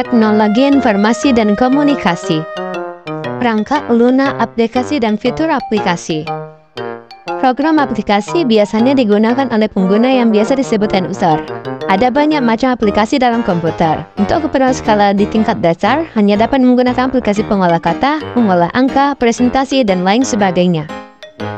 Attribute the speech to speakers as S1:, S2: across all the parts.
S1: Teknologi Informasi dan Komunikasi. Perangkat lunak aplikasi dan fitur aplikasi. Program aplikasi biasanya digunakan oleh pengguna yang biasa disebut end user. Ada banyak macam aplikasi dalam komputer. Untuk keperluan skala di tingkat dasar, hanya dapat menggunakan aplikasi pengolah kata, pengolah angka, presentasi, dan lain sebagainya.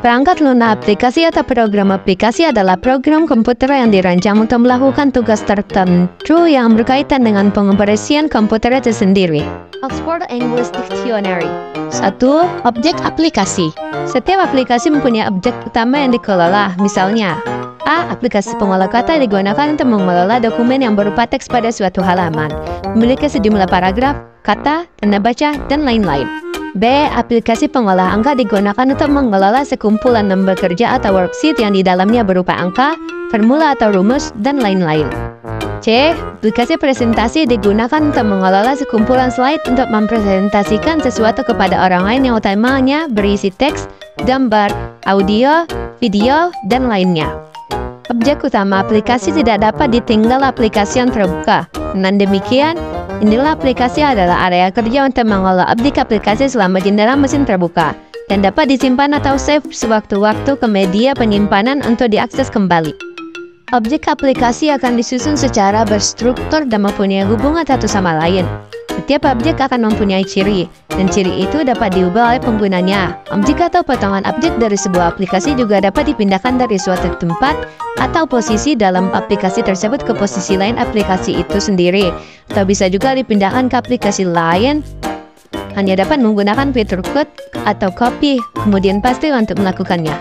S1: Perangkat lunak aplikasi atau program aplikasi adalah program komputer yang dirancang untuk melakukan tugas tertentu yang berkaitan dengan pengoperasian komputer itu sendiri. Oxford English Dictionary. 1. Objek aplikasi. Setiap aplikasi mempunyai objek utama yang dikelola. Misalnya, A. Aplikasi pengolah kata digunakan untuk mengelola dokumen yang berupa teks pada suatu halaman, memiliki sejumlah paragraf, kata, tanda baca, dan lain-lain. B. Aplikasi pengolah angka digunakan untuk mengelola sekumpulan nomor kerja atau worksheet yang di dalamnya berupa angka, formula atau rumus, dan lain-lain. C. Aplikasi presentasi digunakan untuk mengelola sekumpulan slide untuk mempresentasikan sesuatu kepada orang lain yang utamanya berisi teks, gambar, audio, video, dan lainnya. Objek utama aplikasi tidak dapat ditinggal aplikasi yang terbuka. Dengan demikian, inilah aplikasi adalah area kerja untuk mengolah objek aplikasi selama jendela mesin terbuka dan dapat disimpan atau save sewaktu-waktu ke media penyimpanan untuk diakses kembali. Objek aplikasi akan disusun secara berstruktur dan mempunyai hubungan satu sama lain. Setiap objek akan mempunyai ciri, dan ciri itu dapat diubah oleh penggunanya. Objek atau potongan objek dari sebuah aplikasi juga dapat dipindahkan dari suatu tempat atau posisi dalam aplikasi tersebut ke posisi lain aplikasi itu sendiri, atau bisa juga dipindahkan ke aplikasi lain. Hanya dapat menggunakan fitur cut atau copy, kemudian paste untuk melakukannya.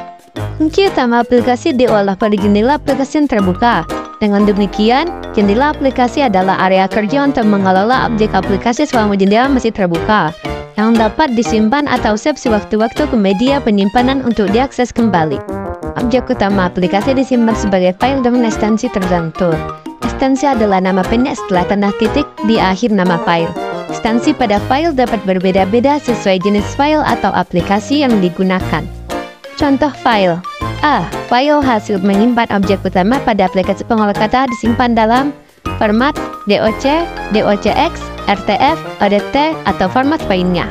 S1: Kunci utama aplikasi diolah pada jendela aplikasi yang terbuka. Dengan demikian, jendela aplikasi adalah area kerja untuk mengelola objek aplikasi selama jendela masih terbuka, yang dapat disimpan atau save sewaktu-waktu ke media penyimpanan untuk diakses kembali. Objek utama aplikasi disimpan sebagai file dengan ekstensi tertentu. Ekstensi adalah nama pendek setelah tanda titik di akhir nama file. Ekstensi pada file dapat berbeda-beda sesuai jenis file atau aplikasi yang digunakan. Contoh file. A. File hasil menyimpan objek utama pada aplikasi pengolah kata disimpan dalam format DOC, DOCX, RTF, ODT, atau format lainnya.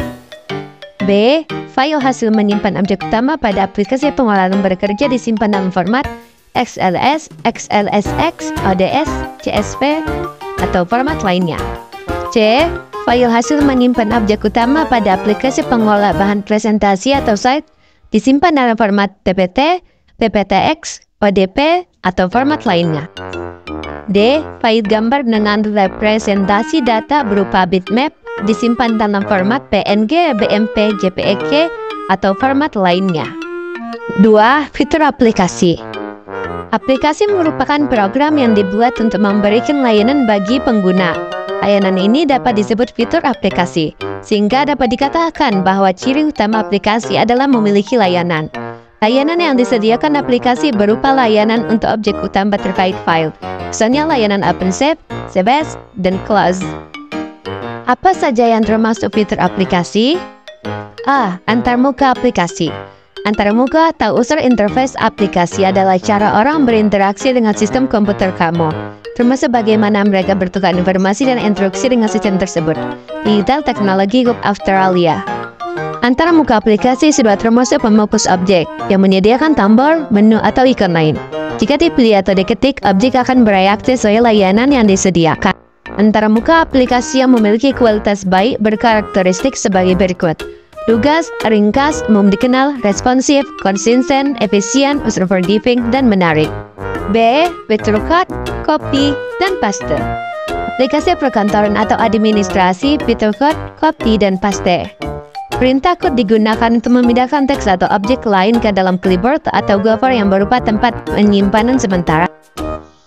S1: B. File hasil menyimpan objek utama pada aplikasi pengolah lembar kerja disimpan dalam format XLS, XLSX, ODS, CSV, atau format lainnya. C. File hasil menyimpan objek utama pada aplikasi pengolah bahan presentasi atau slide disimpan dalam format PPT, PPTX, ODP, atau format lainnya. D. File gambar dengan representasi data berupa bitmap disimpan dalam format PNG, BMP, JPEG, atau format lainnya. 2. Fitur aplikasi. Aplikasi merupakan program yang dibuat untuk memberikan layanan bagi pengguna. Layanan ini dapat disebut fitur aplikasi, sehingga dapat dikatakan bahwa ciri utama aplikasi adalah memiliki layanan. Layanan yang disediakan aplikasi berupa layanan untuk objek utama terkait file, misalnya layanan OpenSave, CBS, dan Close. Apa saja yang termasuk fitur aplikasi? A. Antarmuka aplikasi. Antarmuka atau user interface aplikasi adalah cara orang berinteraksi dengan sistem komputer kamu, termasuk bagaimana mereka bertukar informasi dan interaksi dengan sistem tersebut. Digital Technology Group Australia. Antarmuka aplikasi sudah termasuk pemukus objek yang menyediakan tombol, menu, atau ikon lain. Jika dipilih atau diketik, objek akan bereaksi sesuai layanan yang disediakan. Antarmuka aplikasi yang memiliki kualitas baik berkarakteristik sebagai berikut. Lugas, ringkas, umum dikenal, responsif, konsisten, efisien, user forgiving, dan menarik. B. Fitur cut, copy, dan paste. Aplikasi perkantoran atau administrasi, fitur cut, copy, dan paste. Perintah cut digunakan untuk memindahkan teks atau objek lain ke dalam clipboard atau cover yang berupa tempat penyimpanan sementara.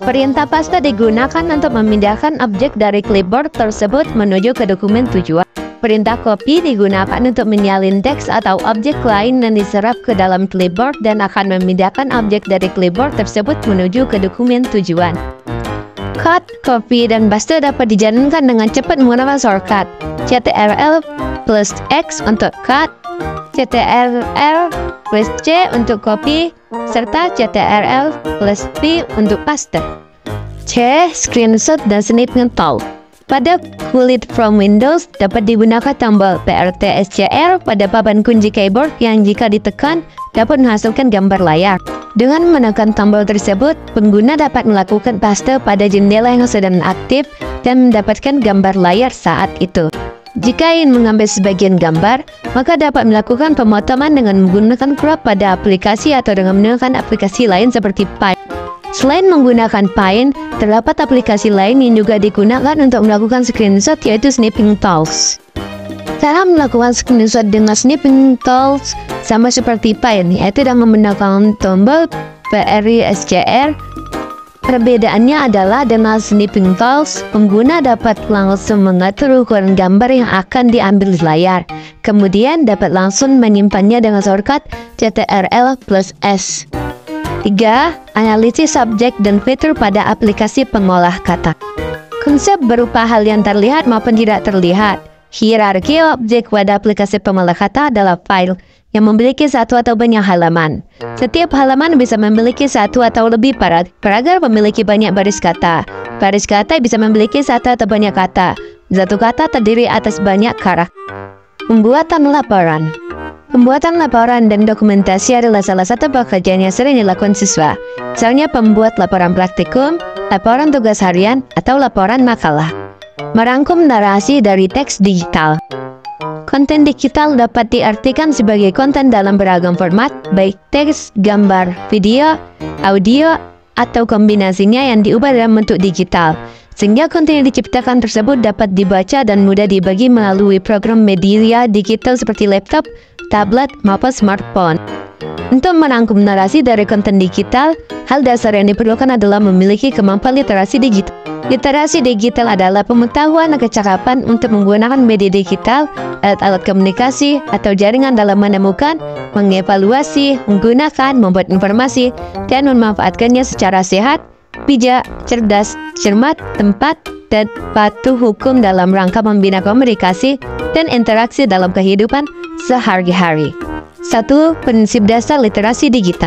S1: Perintah paste digunakan untuk memindahkan objek dari clipboard tersebut menuju ke dokumen tujuan. Perintah copy digunakan untuk menyalin teks atau objek lain yang diserap ke dalam clipboard dan akan memindahkan objek dari clipboard tersebut menuju ke dokumen tujuan. Cut, copy, dan paste dapat dijalankan dengan cepat menggunakan shortcut Ctrl plus X untuk cut, Ctrl plus C untuk copy, serta Ctrl plus V untuk paste. C. Screenshot dan snap ngetol. Pada kulit from Windows dapat digunakan tombol PRT-SCR pada papan kunci keyboard yang jika ditekan dapat menghasilkan gambar layar. Dengan menekan tombol tersebut, pengguna dapat melakukan paste pada jendela yang sedang aktif dan mendapatkan gambar layar saat itu. Jika ingin mengambil sebagian gambar, maka dapat melakukan pemotongan dengan menggunakan crop pada aplikasi atau dengan menggunakan aplikasi lain seperti Paint. Selain menggunakan Paint, terdapat aplikasi lain yang juga digunakan untuk melakukan screenshot, yaitu Snipping Tools. Cara melakukan screenshot dengan Snipping Tools sama seperti Paint, yaitu dengan menggunakan tombol PRT-SCR. Perbedaannya adalah dengan Snipping Tools, pengguna dapat langsung mengatur ukuran gambar yang akan diambil di layar, kemudian dapat langsung menyimpannya dengan shortcut Ctrl+S. 3. Analisis subjek dan fitur pada aplikasi pengolah kata. Konsep berupa hal yang terlihat maupun tidak terlihat. Hierarki objek pada aplikasi pengolah kata adalah file yang memiliki satu atau banyak halaman. Setiap halaman bisa memiliki satu atau lebih paragraf memiliki banyak baris kata. Baris kata bisa memiliki satu atau banyak kata. Satu kata terdiri atas banyak karakter. Pembuatan laporan. Pembuatan laporan dan dokumentasi adalah salah satu pekerjaan yang sering dilakukan siswa. Misalnya pembuat laporan praktikum, laporan tugas harian, atau laporan makalah. Merangkum narasi dari teks digital. Konten digital dapat diartikan sebagai konten dalam beragam format, baik teks, gambar, video, audio, atau kombinasinya yang diubah dalam bentuk digital. Sehingga konten yang diciptakan tersebut dapat dibaca dan mudah dibagi melalui program media digital seperti laptop, tablet, maupun smartphone. Untuk merangkum narasi dari konten digital, hal dasar yang diperlukan adalah memiliki kemampuan literasi digital. Literasi digital adalah pengetahuan dan kecakapan untuk menggunakan media digital, alat-alat komunikasi, atau jaringan dalam menemukan, mengevaluasi, menggunakan, membuat informasi, dan memanfaatkannya secara sehat, bijak, cerdas, cermat, tepat, dan patuh hukum dalam rangka membina komunikasi dan interaksi dalam kehidupan sehari-hari. 1. Prinsip dasar literasi digital.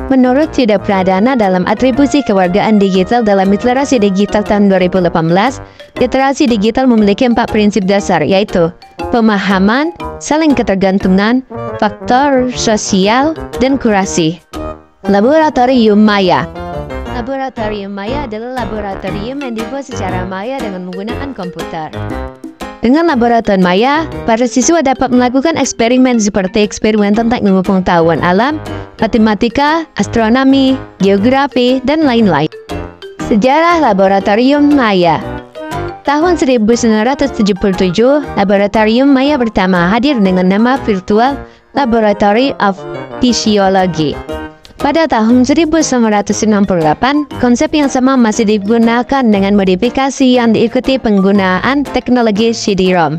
S1: Menurut Yuda Pradana dalam atribusi kewargaan digital dalam literasi digital tahun 2018, literasi digital memiliki 4 prinsip dasar, yaitu pemahaman, saling ketergantungan, faktor sosial, dan kurasi. Laboratorium Maya. Laboratorium Maya adalah laboratorium yang dibuat secara maya dengan menggunakan komputer. Dengan laboratorium Maya, para siswa dapat melakukan eksperimen seperti eksperimen tentang ilmu pengetahuan alam, matematika, astronomi, geografi, dan lain-lain. Sejarah Laboratorium Maya. Tahun 1977, Laboratorium Maya pertama hadir dengan nama virtual Laboratory of Physiology. Pada tahun 1968, konsep yang sama masih digunakan dengan modifikasi yang diikuti penggunaan teknologi CD-ROM.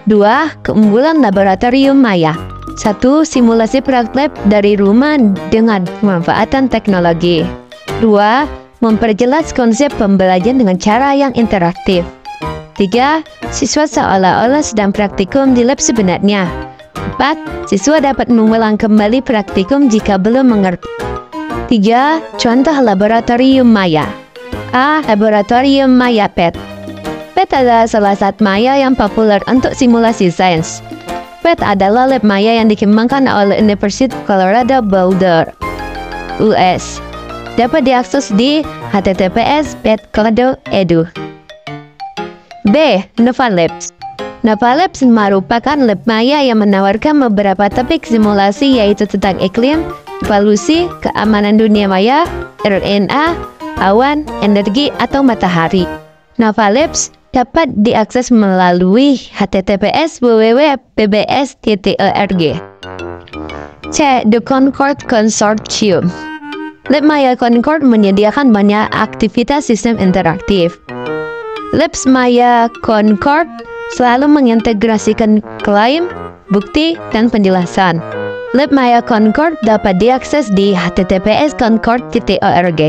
S1: 2. Keunggulan Laboratorium Maya. 1. Simulasi praktek dari rumah dengan pemanfaatan teknologi. 2. Memperjelas konsep pembelajaran dengan cara yang interaktif. 3. Siswa seolah-olah sedang praktikum di lab sebenarnya. 4. Siswa dapat mengulang kembali praktikum jika belum mengerti. 3. Contoh Laboratorium Maya. A. Laboratorium Maya PET. PET adalah salah satu maya yang populer untuk simulasi sains. PET adalah lab maya yang dikembangkan oleh University of Colorado Boulder, US. Dapat diakses di https://pet.colorado.edu. B. Nova Labs. Nova Labs merupakan lab maya yang menawarkan beberapa topik simulasi, yaitu tentang iklim, polusi, keamanan dunia maya, RNA, awan, energi, atau matahari. Nova Labs dapat diakses melalui https://www.pbs.org. C. The Concord Consortium. Lab Maya Concord menyediakan banyak aktivitas sistem interaktif. Labs Maya Concord selalu mengintegrasikan klaim, bukti, dan penjelasan. Lab Maya Concord dapat diakses di https://concord.org.